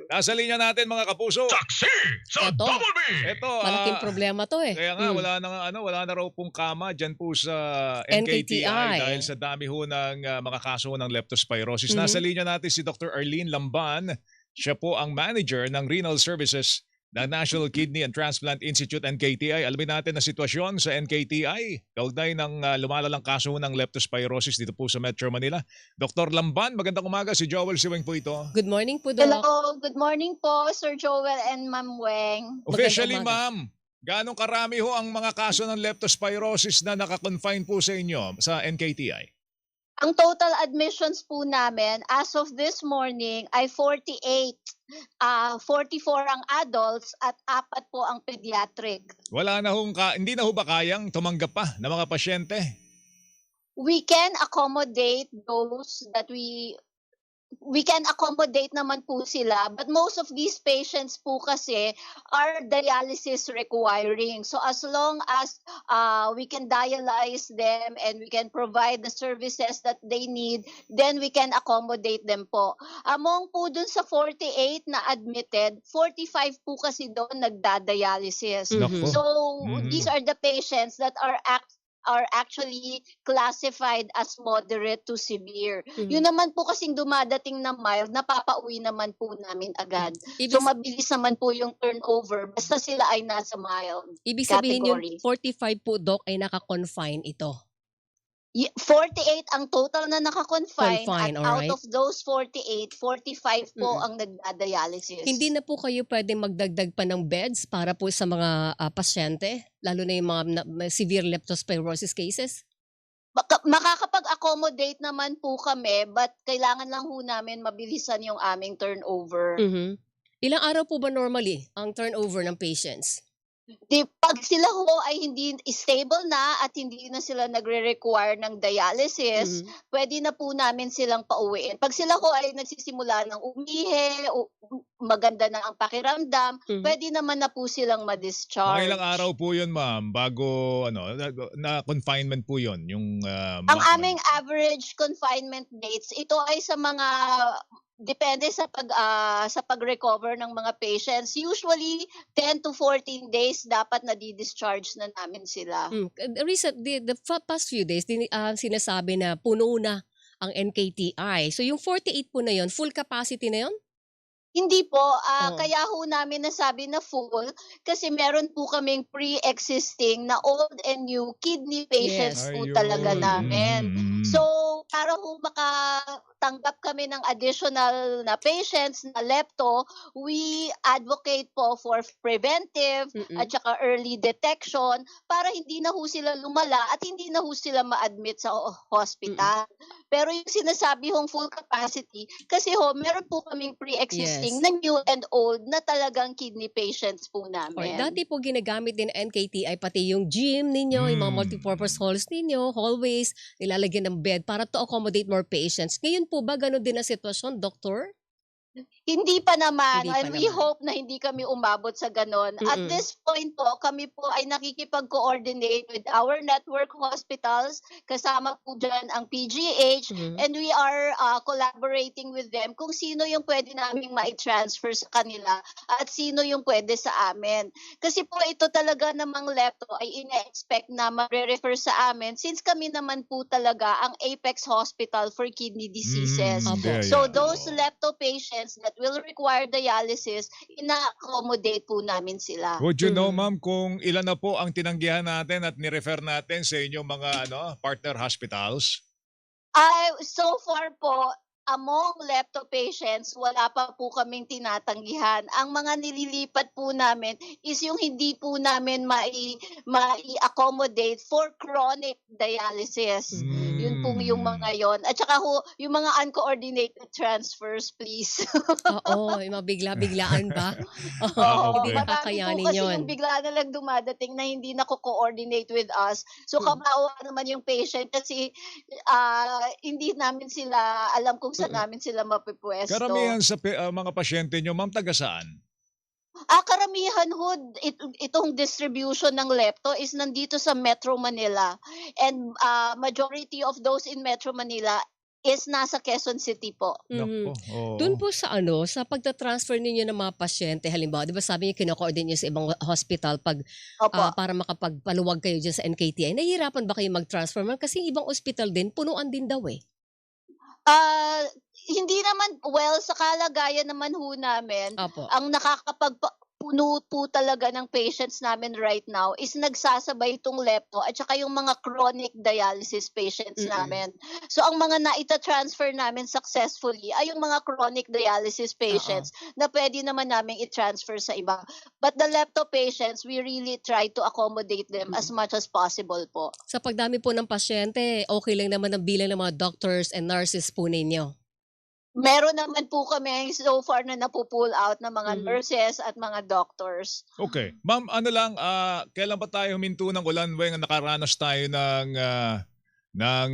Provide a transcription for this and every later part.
Nasa linya natin mga kapuso. Saksi sa Eto, Double B! Ito, malaking problema 'to, eh. kaya nga wala na raw pong kama diyan po sa NKTI NKTI. dahil sa dami ho ng mga kaso ng leptospirosis. Nasa Mhm. linya natin si Dr. Arlene Lamban. Siya po ang manager ng Renal Services ng National Kidney and Transplant Institute NKTI. Alamin natin ang sitwasyon sa NKTI kaugnay ng lumalalang kaso ng leptospirosis dito po sa Metro Manila. Dr. Lamban, magandang umaga. Si Joel Siweng po ito. Good morning po, Doc. Hello, good morning po, Sir Joel and Ma'am Weng. Officially, umaga. ma'am, gaano karami ho ang mga kaso ng leptospirosis na nakakonfine po sa inyo sa NKTI? Ang total admissions po namin as of this morning ay 48. 44 ang adults at 4 po ang pediatric. Hindi na ho ba kayang tumanggap pa ng mga pasyente? We can accommodate those that we can accommodate naman po sila, but most of these patients po kasi are dialysis requiring. So as long as we can dialyze them and we can provide the services that they need, then we can accommodate them po. Among po dun sa 48 na admitted, 45 po kasi doon nagda-dialysis. Naku. So Mhm. these are the patients that are actually classified as moderate to severe. Yun naman po kasing dumadating na mild, napapauwi naman po namin agad. So mabilis naman po yung turnover basta sila ay nasa mild Ibig sabihin yung category. 45 po, Doc, ay naka-confine ito. 48 ang total na naka-confine Confine, at out alright. of those 48, 45 po ang nagda-dialysis. Hindi na po kayo pwedeng magdagdag pa ng beds para po sa mga pasyente, lalo na yung mga may severe leptospirosis cases? Makakapag-accommodate naman po kami, but kailangan lang ho namin mabilisan yung aming turnover. Mhm. Ilang araw po ba normally ang turnover ng patients? Pag sila ho ay hindi stable na at hindi na sila nagre-require ng dialysis, pwede na po namin silang pauwiin. Pag sila ho ay nagsisimula ng umihi, maganda na ang pakiramdam, pwede naman na po silang Mga ma-discharge. ilang araw po yun, ma'am, bago na confinement po yun? Yung, Ang aming average confinement dates, ito ay sa mga depende sa pag-recover ng mga patients. Usually 10 to 14 days dapat na di-discharge na namin sila. The past few days, sinasabi na puno na ang NKTI. So yung 48 po na yon, full capacity na yon? Hindi po, kaya ho namin nasabi na full kasi meron po kaming pre-existing na old and new kidney patients po Ayun. talaga namin. Mhm. So, para ho makatanggap kami ng additional na patients na lepto, we advocate po for preventive at saka early detection para hindi na ho sila lumala at hindi na ho sila ma-admit sa hospital. Pero yung sinasabi hong full capacity, kasi ho, meron po kaming pre-existing na new and old na talagang kidney patients po namin. Dati po ginagamit din ng NKTI pati yung gym ninyo, yung mga multipurpose halls ninyo, hallways, nilalagyan ng bed para to accommodate more patients. Ngayon po ba ganun din ang sitwasyon, Doctor? Hindi pa naman. Hindi pa And we naman. hope na hindi kami umabot sa ganon. At this point po, kami po ay nakikipag-coordinate with our network hospitals. Kasama po dyan ang PGH. And we are collaborating with them kung sino yung pwede naming ma-transfer sa kanila at sino yung pwede sa amin. Kasi po ito talaga namang lepto ay ina-expect na ma-refer sa amin since kami naman po talaga ang apex hospital for kidney diseases. So those lepto patients that will require dialysis, ina-accommodate po namin sila. Would you know, ma'am, kung ilan na po ang tinanggihan natin at ni-refer natin sa inyong mga partner hospitals? So far po, among lepto patients, wala pa po kaming tinatanggihan. Ang mga nililipat po namin is yung hindi po namin mai-accommodate for chronic dialysis. Yun po yung mga yon. At saka ho, yung mga uncoordinated transfers, please. Oo, yung mga bigla-biglaan ba? Oo, Hindi marami kakayanin po kasi yun. yung bigla na lang dumadating na hindi na-coordinate with us. So, kawawa naman yung patient kasi hindi namin sila, alam kung saan namin sila mapipwesto. Karamihan sa mga pasyente nyo, ma'am, taga saan? Karamihan ho, itong distribution ng lepto is nandito sa Metro Manila. And majority of those in Metro Manila is nasa Quezon City po. Nako, oo. Doon po sa sa pagta-transfer ninyo ng mga pasyente, halimbawa, 'di ba sabi niyo kino-coordinate niyo sa ibang hospital Opo. para makapagpaluwag kayo diyan sa NKTI. Nahihirapan ba kayo mag-transfer man kasi yung ibang ospital din punuan din daw eh. Hindi naman, sa kalagayan naman ho namin, Opo. ang puno po talaga ng patients namin right now is nagsasabay itong lepto at saka yung mga chronic dialysis patients namin. So ang mga naita-transfer namin successfully ay yung mga chronic dialysis patients na pwede naman namin i-transfer sa iba. But the lepto patients, we really try to accommodate them as much as possible po. Sa pagdami po ng pasyente, okay lang naman ang bilang ng mga doctors and nurses po ninyo. Meron naman po kami so far na napu-pull out ng mga nurses at mga doctors. Okay. Ma'am, kailan ba tayo huminto ng ulan when nakaranas tayo ng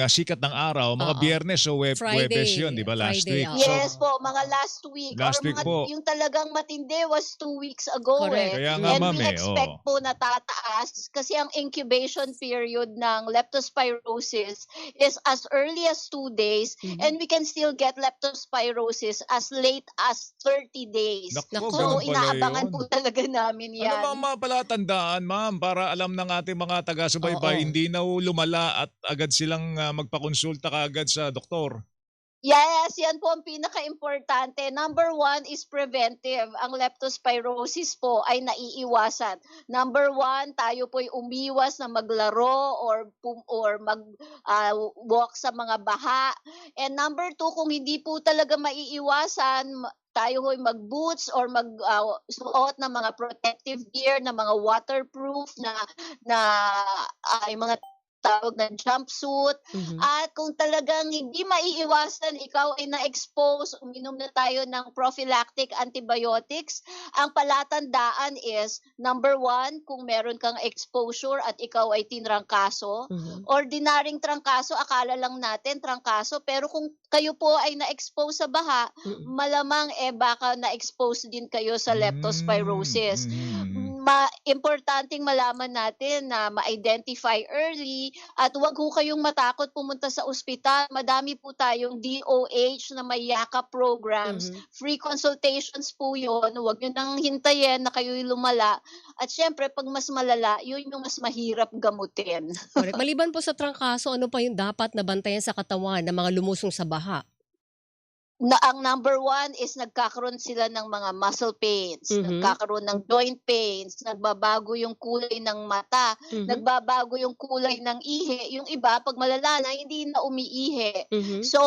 sikat ng araw? Mga Biyernes o Huwebes yun, di ba? Last Friday, week. Yes po, mga last week. Last week po. Yung talagang matindi was 2 weeks ago. Correct. Kaya nga, And ma'am, we expect po na tataas kasi ang incubation period ng leptospirosis is as early as 2 days and we can still get leptospirosis as late as 30 days. Naku, So ganun pala inaabangan yun. po talaga namin yan. Ano mga palatandaan, ma'am, para alam ng ating mga taga-subaybay, hindi na lumala at agad silang magpakonsulta kaagad sa doktor? Yes, yan po ang pinaka-importante. Number 1 is preventive. Ang leptospirosis po ay naiiwasan. Number 1, tayo po'y umiwas na maglaro or mag-walk sa mga baha. And number 2, kung hindi po talaga maiiwasan, tayo ho'y mag-boots or suot ng mga protective gear, na mga waterproof ay mga tawag na jumpsuit. At kung talagang hindi maiiwasan, ikaw ay na-expose, uminom na tayo ng prophylactic antibiotics, ang palatandaan is, number 1, kung meron kang exposure at ikaw ay tinrangkaso. Ordinaryong trangkaso, akala lang natin trangkaso, pero kung kayo po ay na-expose sa baha, malamang baka na-expose din kayo sa leptospirosis. Importanteng malaman natin na ma-identify early at huwag ho kayong matakot pumunta sa ospital. Madami po tayong DOH na may yakap programs. Free consultations po yun. Huwag nyo nang hintayin na kayo'y lumala. At syempre, pag mas malala, yun yung mas mahirap gamutin. Correct. Maliban po sa trangkaso, ano pa yung dapat na bantayan sa katawan ng mga lumusong sa baha? Ang number 1 is nagkakaroon sila ng mga muscle pains, nagkakaroon ng joint pains, nagbabago yung kulay ng mata, nagbabago yung kulay ng ihi. Yung iba, pag malala na, hindi na umiihi. So,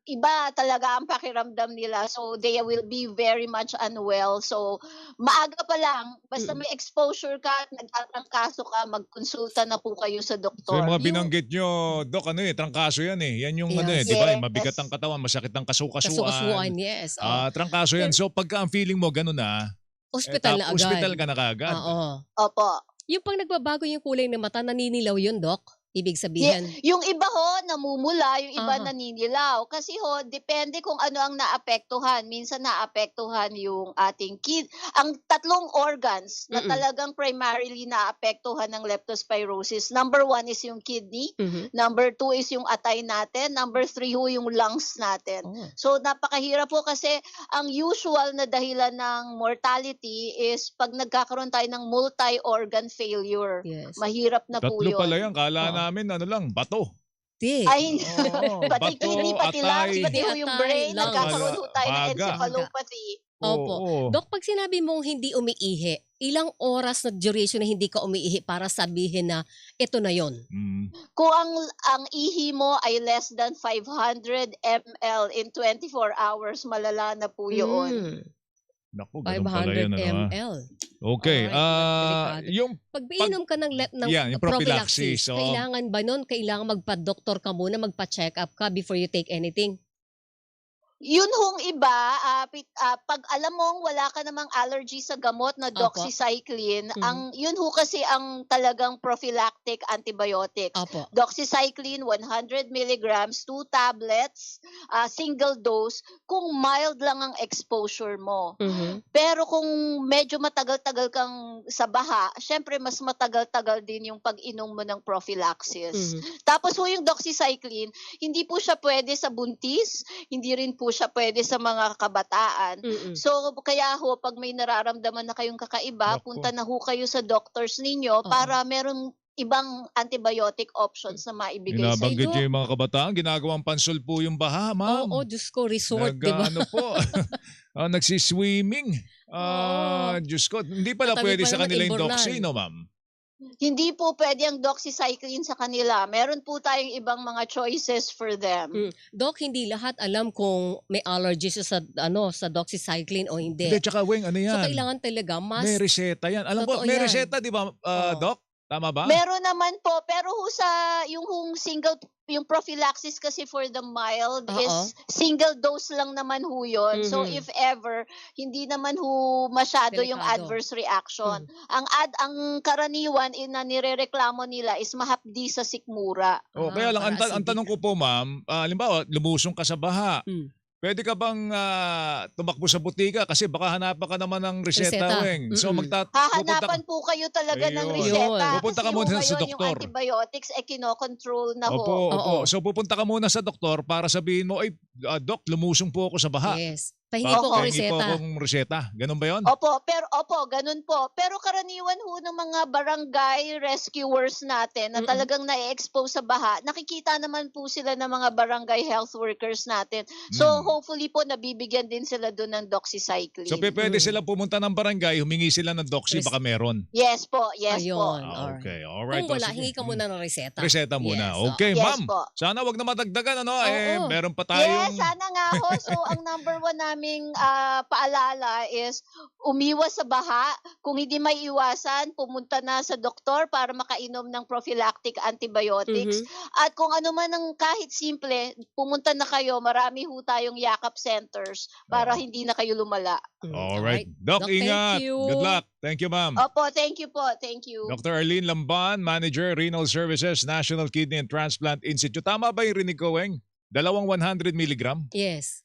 iba talaga ang pakiramdam nila. So, they will be very much unwell. So, maaga pa lang, basta may exposure ka at nagtatrangkaso ka, magkonsulta na po kayo sa doktor. So yung mga binanggit nyo, Dok, trangkaso yan eh. Yan yung Yes. di ba? Yes. Mabigat ang katawan, masakit ang kasukasuan. Kasukasuan, yes. Trangkaso yan. So pagka ang feeling mo gano'n na, Hospital na agad. hospital ka na kaagad. Oo. Opo. Yung pag nagbabago yung kulay ng mata, naninilaw yun, Doc? Ibig sabihin? Yung iba namumula, yung iba naninilaw. Kasi depende kung ano ang naapektuhan. Minsan naapektuhan yung ating ang tatlong organs na talagang primarily naapektuhan ng leptospirosis. Number 1 is yung kidney. Number 2 is yung atay natin. Number 3 yung lungs natin. So napakahirap po kasi ang usual na dahilan ng mortality is pag nagkakaroon tayo ng multi-organ failure. Yes. Mahirap na po Tatlo yun. pala yan. Kala namin, bato. Ay, Bato, pati kidney, pati lungs, atay. pati yung brain, Lungs. nagkakaroon ho tayo ng Baga. encephalopathy. Opo. Oo. Dok, pag sinabi mong hindi umiihi, ilang oras na duration na hindi ka umiihi para sabihin na ito na yon? Kung ang ihi mo ay less than 500 ml in 24 hours, malala na po yun. Naku, ganun pala 500 yun. ml. Okay. Alright, Yung Pag iinom ka ng yung prophylaxis, prophylaxis, kailangan ba nun? Kailangan magpa-doktor ka muna, magpa-check up ka before you take anything? Yun hong iba, pag alam mong wala ka namang allergy sa gamot na Opo. doxycycline, yun ho kasi ang talagang prophylactic antibiotics. Opo. Doxycycline 100 milligrams, 2 tablets, single dose, kung mild lang ang exposure mo. Pero kung medyo matagal-tagal kang sa baha, syempre mas matagal-tagal din yung pag-inom mo ng prophylaxis. Tapos ho yung doxycycline, hindi po siya pwede sa buntis, hindi rin po siya pwede sa mga kabataan. So kaya ho, pag may nararamdaman na kayong kakaiba, Naku. punta na ho kayo sa doctors ninyo para merong ibang antibiotic options na maibigay sa Binabanggit inyo. niyo yung mga kabataan, ginagawang pansol po yung baha, ma'am. Oo, Diyos ko, resort, di ba? Ano po, nagsiswimming. Diyos ko, hindi pala Katabi pwede pa sa naman kanila yung imbornal. doxy, no, ma'am? Hindi po pwede ang doxycycline sa kanila. Meron po tayong ibang mga choices for them. Doc, hindi lahat alam kung may allergy siya sa doxycycline o hindi. Hindi, tsaka Weng, ano So yan? kailangan talaga May reseta yan. Alam ko, Totoo may yan. reseta, di ba, Doc? Tama ba? Meron naman po, pero ho yung yung prophylaxis kasi for the mild is single dose lang naman ho yun. So if ever, hindi naman ho masyado yung Delikado. adverse reaction. Ang karaniwan na nirereklamo nila is mahapdi sa sikmura. Kaya lang, para ang tanong ko po, ma'am, halimbawa, lumusong ka sa baha. Pwede ka bang tumakbo sa butika kasi baka hanapan ka naman ng reseta, Reseta. Weng. So Hahanapan po kayo talaga ng Ayun. reseta. Pupunta ka Kasi muna ho sa ngayon yung doktor. antibiotics kinokontrol na ho. Opo. Oo. So pupunta ka muna sa doktor para sabihin mo, ay, Doc, lumusong po ako sa baha. Yes. Pahingi po ko Pahingi po reseta. akong reseta. Ganun ba yun? Opo, ganun po. Pero karaniwan ho ng mga barangay rescuers natin na talagang na-expose sa baha, nakikita naman po sila ng mga barangay health workers natin. So hopefully po nabibigyan din sila doon ng doxycycline. So pwede sila pumunta ng barangay, humingi sila ng doxy, baka meron. Yes po. Ayun. Okay, alright. Kung wala, Sige. hingi ka muna ng reseta. Reseta muna. Yes, Okay, Yes ma'am. po. Sana wag na madagdagan, ano? Oo. Meron pa tayong... Yes, sana nga ho. So, ang number 1 naming paalala is umiwas sa baha. Kung hindi may iwasan, pumunta na sa doktor para makainom ng prophylactic antibiotics. At kung ano man ang kahit simple, pumunta na kayo. Marami ho tayong yakap centers para hindi na kayo lumala. Alright. Doc, Doc, ingat. thank you. Good luck. Thank you, ma'am. Opo, thank you po. Thank you. Dr. Arlene Lamban, Manager, Renal Services, National Kidney and Transplant Institute. Tama ba yung rinig ko, Weng? 100 milligram? Yes.